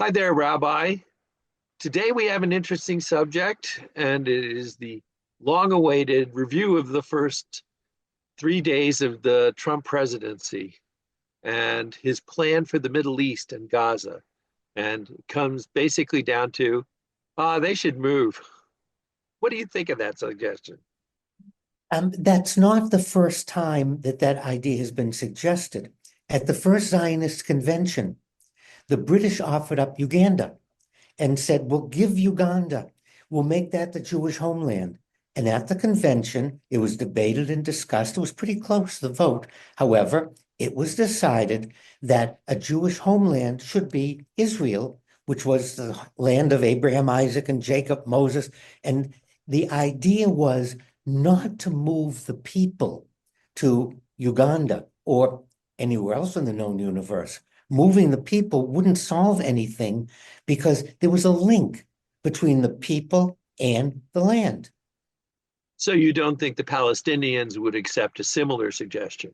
Hi there, Rabbi. Today we have an interesting subject, and it is the long-awaited review of the first 3 days of the Trump presidency and his plan for the Middle East and Gaza. And it comes basically down to, they should move. What do you think of that suggestion? That's not the first time that that idea has been suggested. At the first Zionist convention, the British offered up Uganda and said, we'll give Uganda, we'll make that the Jewish homeland. And at the convention, it was debated and discussed. It was pretty close, the vote. However, it was decided that a Jewish homeland should be Israel, which was the land of Abraham, Isaac, and Jacob, Moses. And the idea was not to move the people to Uganda or anywhere else in the known universe. Moving the people wouldn't solve anything because there was a link between the people and the land. So you don't think the Palestinians would accept a similar suggestion?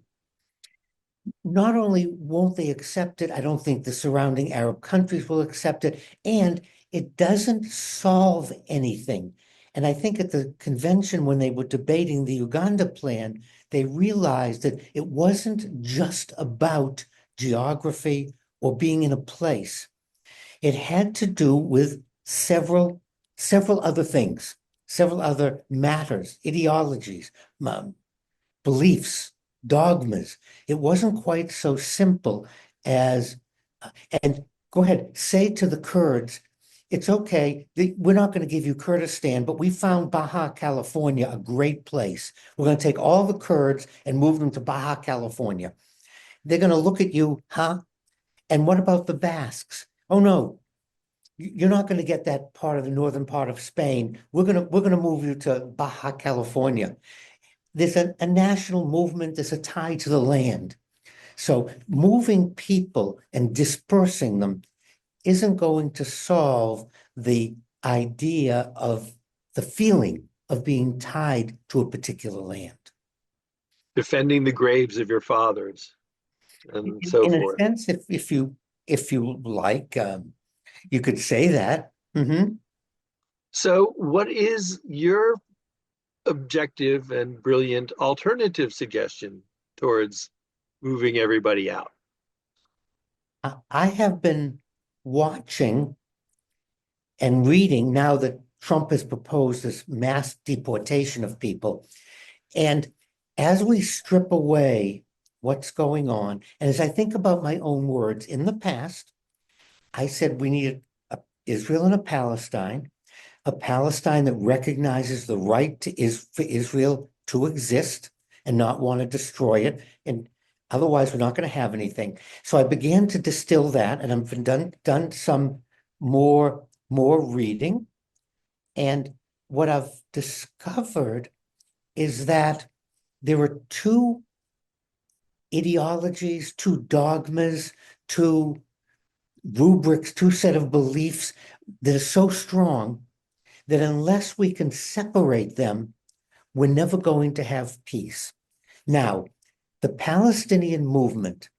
Not only won't they accept it, I don't think the surrounding Arab countries will accept it, and it doesn't solve anything. And I think at the convention, when they were debating the Uganda plan, they realized that it wasn't just about geography or being in a place. It had to do with several other things, several other matters, ideologies, beliefs, dogmas. It wasn't quite so simple as, and go ahead, say to the Kurds, it's okay, we're not going to give you Kurdistan, but we found Baja California a great place. We're going to take all the Kurds and move them to Baja California. They're going to look at you, huh? And what about the Basques? Oh no, you're not going to get that part of the northern part of Spain. We're going to move you to Baja California. There's a national movement, there's a tie to the land. So moving people and dispersing them isn't going to solve the idea of the feeling of being tied to a particular land. Defending the graves of your fathers and so In a forth. sense, if you like, you could say that. So what is your objective and brilliant alternative suggestion towards moving everybody out? I have been watching and reading now that Trump has proposed this mass deportation of people. And as we strip away what's going on, and as I think about my own words, in the past, I said we needed Israel and a Palestine that recognizes the right for Israel to exist and not want to destroy it. And otherwise, we're not going to have anything. So I began to distill that, and I've done some more reading. And what I've discovered is that there are two ideologies, two dogmas, two rubrics, two set of beliefs that are so strong that unless we can separate them, we're never going to have peace. Now, the Palestinian movement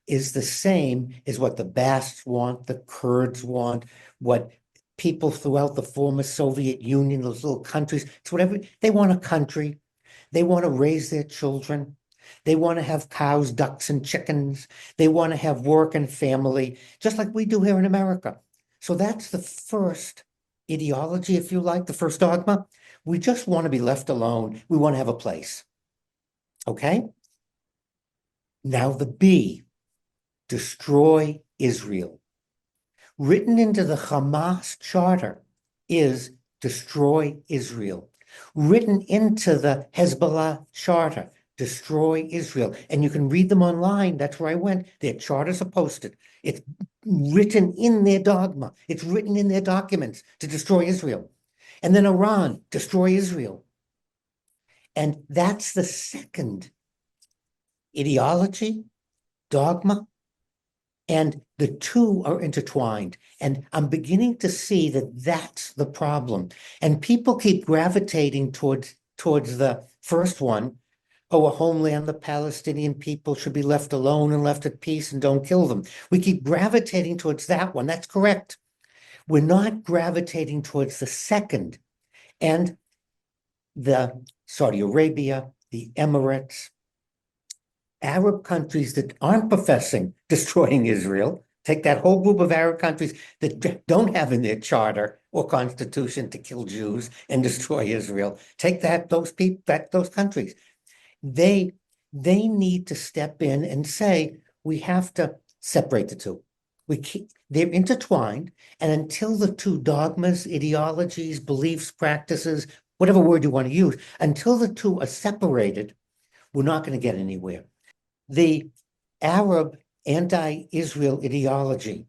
is the same as what the Basques want, the Kurds want, what people throughout the former Soviet Union, those little countries, it's whatever, they want a country, they want to raise their children, they want to have cows, ducks, and chickens, they want to have work and family, just like we do here in America. So that's the first ideology, if you like, the first dogma. We just want to be left alone. We want to have a place. Okay? Now the B, destroy Israel. Written into the Hamas charter is destroy Israel. Written into the Hezbollah charter, destroy Israel. And you can read them online. That's where I went. Their charters are posted. It's written in their dogma. It's written in their documents to destroy Israel. And then Iran, destroy Israel. And that's the second ideology, dogma, and the two are intertwined. And I'm beginning to see that that's the problem. And people keep gravitating towards the first one, oh, a homeland, the Palestinian people should be left alone and left at peace and don't kill them. We keep gravitating towards that one. That's correct. We're not gravitating towards the second. And the Saudi Arabia, the Emirates, Arab countries that aren't professing destroying Israel, take that whole group of Arab countries that don't have in their charter or constitution to kill Jews and destroy Israel, take those countries. They need to step in and say, we have to separate the two. They're intertwined, and until the two dogmas, ideologies, beliefs, practices, whatever word you want to use, until the two are separated, we're not going to get anywhere. The Arab anti-Israel ideology,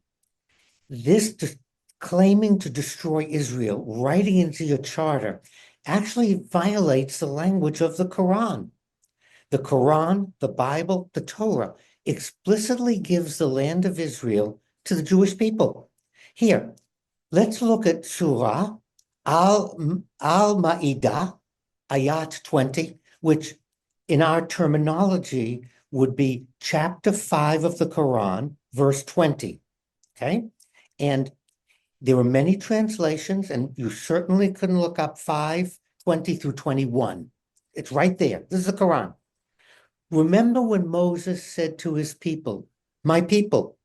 claiming to destroy Israel, writing into your charter, actually violates the language of the Koran. The Koran, the Bible, the Torah explicitly gives the land of Israel to the Jewish people. Here, let's look at Surah Al-Ma'idah, Ayat 20, which in our terminology would be chapter 5 of the Quran, verse 20. Okay? And there are many translations, and you certainly couldn't look up 5:20 through 21. It's right there. This is the Quran. Remember when Moses said to his people, my people,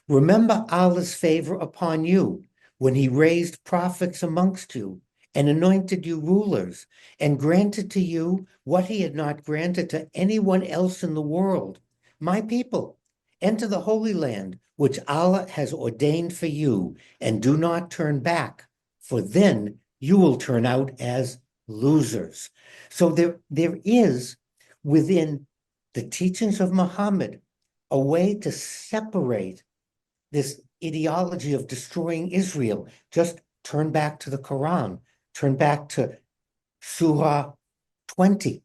remember Allah's favor upon you when he raised prophets amongst you and anointed you rulers and granted to you what he had not granted to anyone else in the world. My people, enter the Holy Land, which Allah has ordained for you, and do not turn back, for then you will turn out as losers. So there is within the teachings of Muhammad a way to separate this ideology of destroying Israel. Just turn back to the Quran, turn back to Surah 20.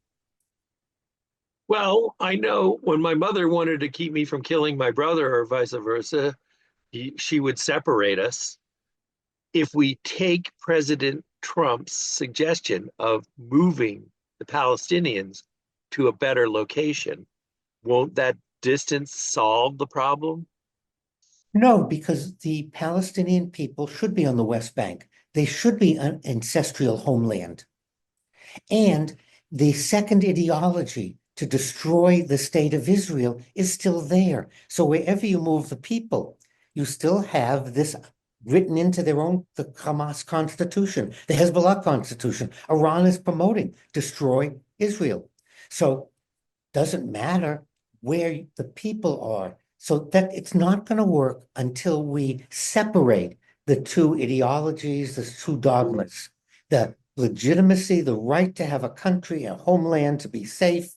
Well, I know when my mother wanted to keep me from killing my brother or vice versa, she would separate us. If we take President Trump's suggestion of moving the Palestinians to a better location, won't that distance solve the problem? No, because the Palestinian people should be on the West Bank. They should be an ancestral homeland. And the second ideology to destroy the state of Israel is still there. So wherever you move the people, you still have this written into the Hamas constitution, the Hezbollah constitution. Iran is promoting destroy Israel. So doesn't matter where the people are. So that it's not going to work until we separate the two ideologies, the two dogmas, the legitimacy, the right to have a country, a homeland, to be safe,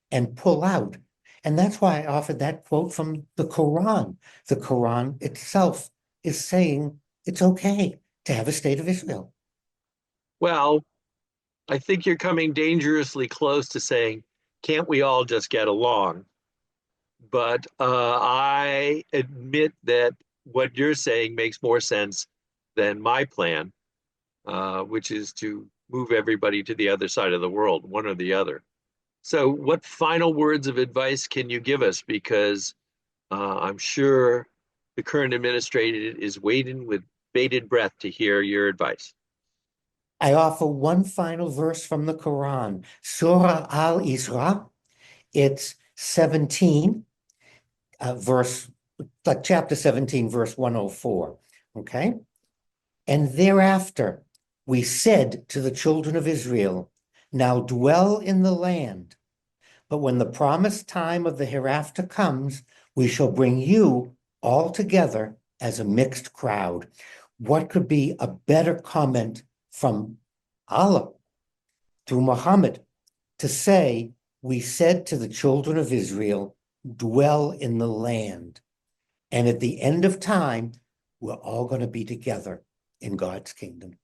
and pull out. And that's why I offered that quote from the Koran. The Koran itself is saying it's okay to have a state of Israel. Well, I think you're coming dangerously close to saying, can't we all just get along? But I admit that what you're saying makes more sense than my plan, which is to move everybody to the other side of the world, one or the other. So, what final words of advice can you give us? Because I'm sure the current administration is waiting with bated breath to hear your advice. I offer one final verse from the Quran, Surah Al-Isra. It's 17, chapter 17, verse 104. Okay. And thereafter, we said to the children of Israel, now dwell in the land. But when the promised time of the hereafter comes, we shall bring you all together as a mixed crowd. What could be a better comment from Allah through Muhammad to say, we said to the children of Israel, dwell in the land. And at the end of time, we're all going to be together in God's kingdom.